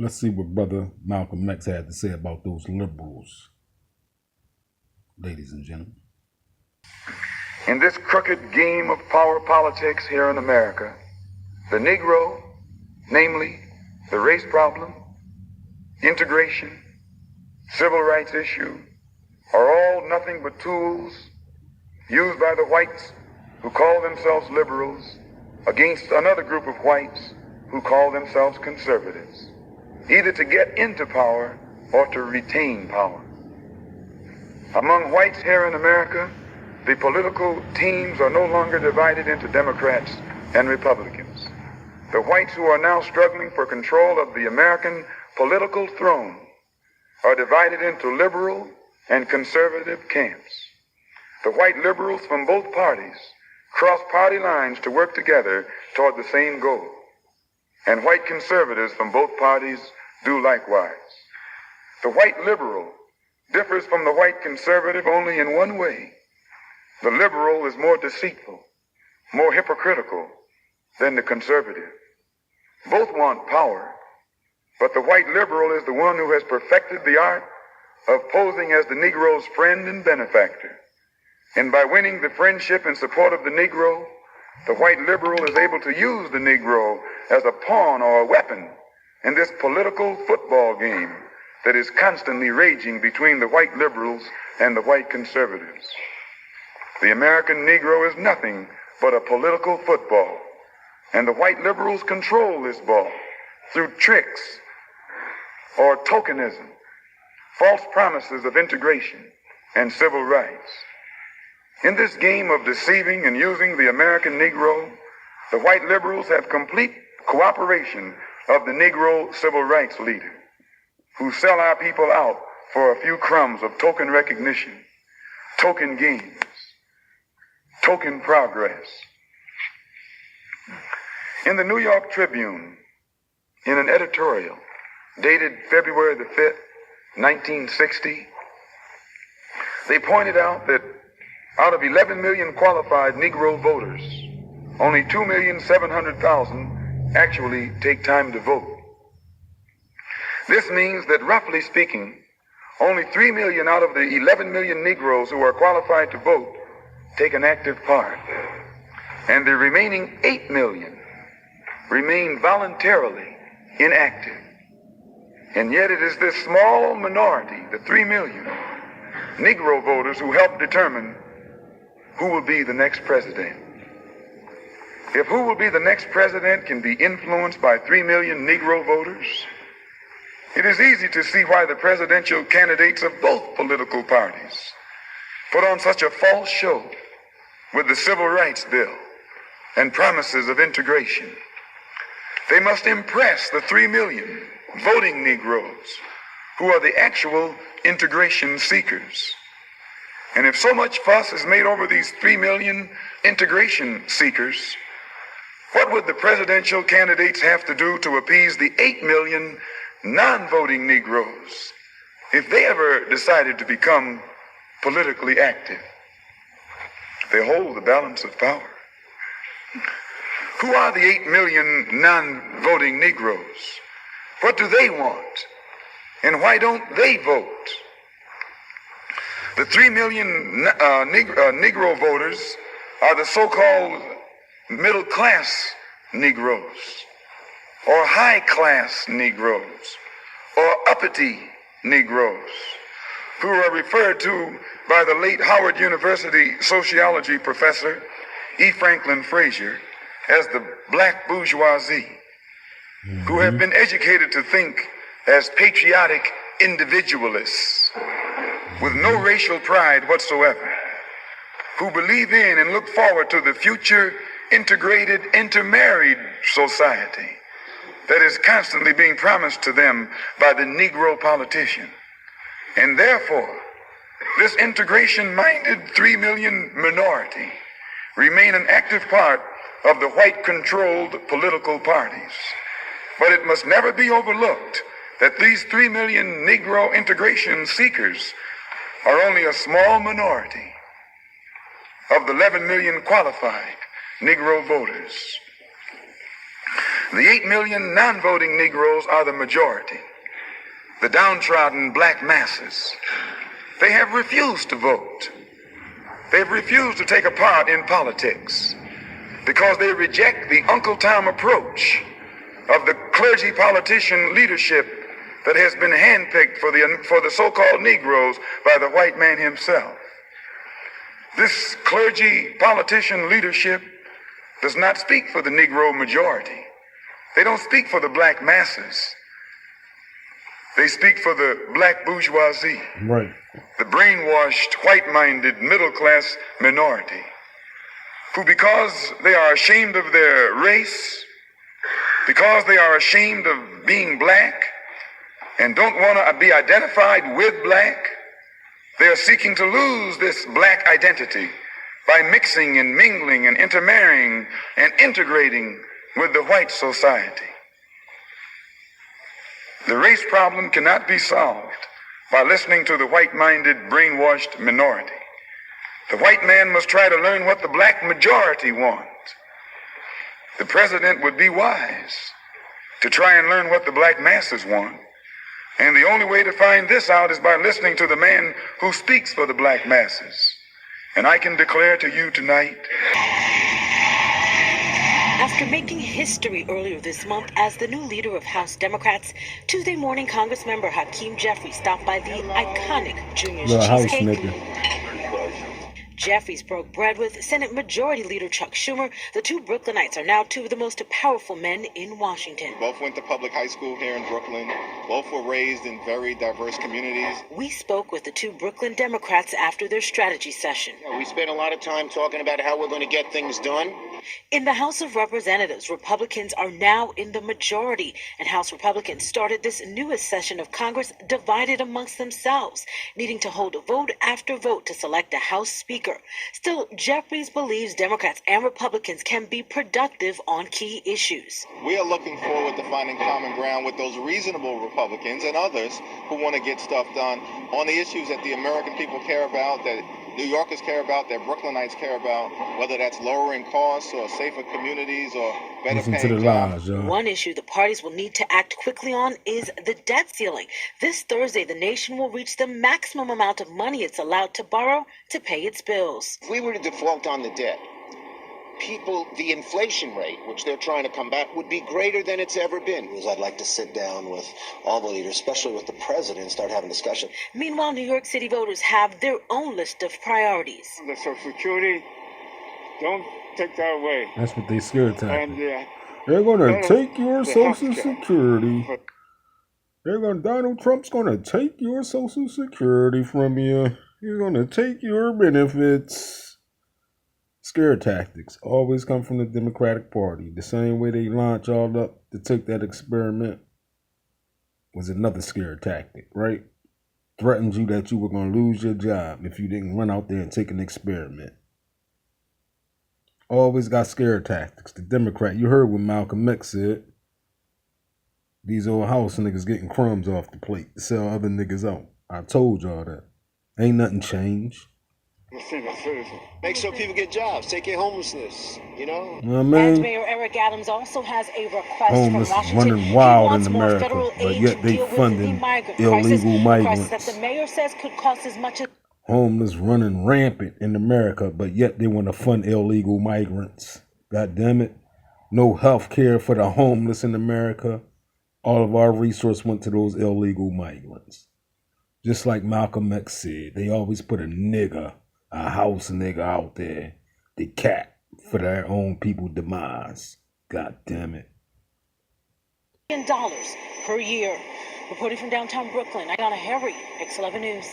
Let's see what Brother Malcolm X had to say about those liberals, ladies and gentlemen. In this crooked game of power politics here in America, the Negro, namely the race problem, integration, civil rights issue, are all nothing but tools used by the whites who call themselves liberals against another group of whites who call themselves conservatives, either to get into power or to retain power. Among whites here in America, the political teams are no longer divided into Democrats and Republicans. The whites who are now struggling for control of the American political throne are divided into liberal and conservative camps. The white liberals from both parties cross party lines to work together toward the same goal, and white conservatives from both parties do likewise. The white liberal differs from the white conservative only in one way. The liberal is more deceitful, more hypocritical than the conservative. Both want power, but the white liberal is the one who has perfected the art of posing as the Negro's friend and benefactor. And by winning the friendship and support of the Negro, the white liberal is able to use the Negro as a pawn or a weapon in this political football game that is constantly raging between the white liberals and the white conservatives. The American Negro is nothing but a political football, and the white liberals control this ball through tricks or tokenism, false promises of integration and civil rights. In this game of deceiving and using the American Negro, the white liberals have complete cooperation of the Negro civil rights leader, who sell our people out for a few crumbs of token recognition, token gains, token progress. In the New York Tribune, in an editorial dated February the 5th, 1960, they pointed out that out of 11 million qualified Negro voters, only 2,700,000 actually take time to vote. This means that, roughly speaking, only 3 million out of the 11 million Negroes who are qualified to vote take an active part, and the remaining 8 million remain voluntarily inactive. And yet it is this small minority, the 3 million Negro voters, who help determine who will be the next president. If who will be the next president can be influenced by 3 million Negro voters, it is easy to see why the presidential candidates of both political parties put on such a false show with the Civil Rights Bill and promises of integration. They must impress the 3 million voting Negroes who are the actual integration seekers. And if so much fuss is made over these 3 million integration seekers, what would the presidential candidates have to do to appease the 8 million non-voting Negroes if they ever decided to become politically active? They hold the balance of power. Who are the 8 million non-voting Negroes? What do they want? And why don't they vote? The 3 million Negro voters are the so-called middle-class Negroes, or high-class Negroes, or uppity Negroes, who are referred to by the late Howard University sociology professor E. Franklin Frazier as the black bourgeoisie, who have been educated to think as patriotic individualists with no racial pride whatsoever, who believe in and look forward to the future integrated, intermarried society that is constantly being promised to them by the Negro politician. And therefore, this integration-minded 3 million minority remain an active part of the white-controlled political parties. But it must never be overlooked that these 3 million Negro integration seekers are only a small minority of the 11 million qualified Negro voters. The 8 million non-voting Negroes are the majority, the downtrodden black masses. They have refused to vote. They've refused to take a part in politics because they reject the Uncle Tom approach of the clergy politician leadership that has been handpicked for the so-called Negroes by the white man himself. This clergy politician leadership does not speak for the Negro majority. They don't speak for the black masses. They speak for the black bourgeoisie, Right. the brainwashed, white-minded, middle-class minority, who, because they are ashamed of their race, because they are ashamed of being black, and don't want to be identified with black, they are seeking to lose this black identity by mixing and mingling and intermarrying and integrating with the white society. The race problem cannot be solved by listening to the white-minded, brainwashed minority. The white man must try to learn what the black majority want. The president would be wise to try and learn what the black masses want. And the only way to find this out is by listening to the man who speaks for the black masses. And I can declare to you tonight, after making history earlier this month as the new leader of House Democrats, Tuesday morning Congressmember Hakeem Jeffries stopped by the iconic Junior's The house Cheesecake. nigga. Jeffries broke bread with Senate Majority Leader Chuck Schumer. The two Brooklynites are now two of the most powerful men in Washington. Both went to public high school here in Brooklyn. Both were raised in very diverse communities. We spoke with the two Brooklyn Democrats after their strategy session. We spent a lot of time talking about how we're going to get things done. In the House of Representatives, Republicans are now in the majority, and House Republicans started this newest session of Congress divided amongst themselves, needing to hold vote after vote to select a House Speaker. Still, Jeffries believes Democrats and Republicans can be productive on key issues. We are looking forward to finding common ground with those reasonable Republicans and others who want to get stuff done on the issues that the American people care about, that New Yorkers care about, that Brooklynites care about, whether that's lowering costs or safer communities or better Listen to paying the jobs. lies, y'all. One issue the parties will need to act quickly on is the debt ceiling. This Thursday, the nation will reach the maximum amount of money it's allowed to borrow to pay its bills. If we were to default on the debt, the inflation rate, which they're trying to combat, would be greater than it's ever been. I'd like to sit down with all the leaders, especially with the president, and start having discussion. Meanwhile, New York City voters have their own list of priorities. The Social Security, don't take that away. That's what they scared to. And They're gonna take your the Social healthcare. Security. Donald Trump's gonna take your Social Security from you. He's gonna take your benefits. Scare tactics always come from the Democratic Party. The same way they launch all up to take that experiment was another scare tactic, right? Threatened you that you were gonna lose your job if you didn't run out there and take an experiment. Always got scare tactics. The Democrat, you heard what Malcolm X said. These old house niggas getting crumbs off the plate to sell other niggas out. I told y'all that. Ain't nothing changed. Make sure people get jobs, take care of homelessness, You know what I And mean? Mayor Eric Adams also has a request Homeless from Washington. running wild He wants in more America, federal but aid yet to they deal with funding the migrant illegal crisis, a migrants. crisis that the mayor says could cost as much as Homeless running rampant in America, but yet they want to fund illegal migrants. God damn it. No health care for the homeless in America. All of our resources went to those illegal migrants. Just like Malcolm X said, they always put a house nigga out there, the cat, for their own people demise. God damn it. $1 per year. Reporting from downtown Brooklyn, Ayana Harry, X11 News.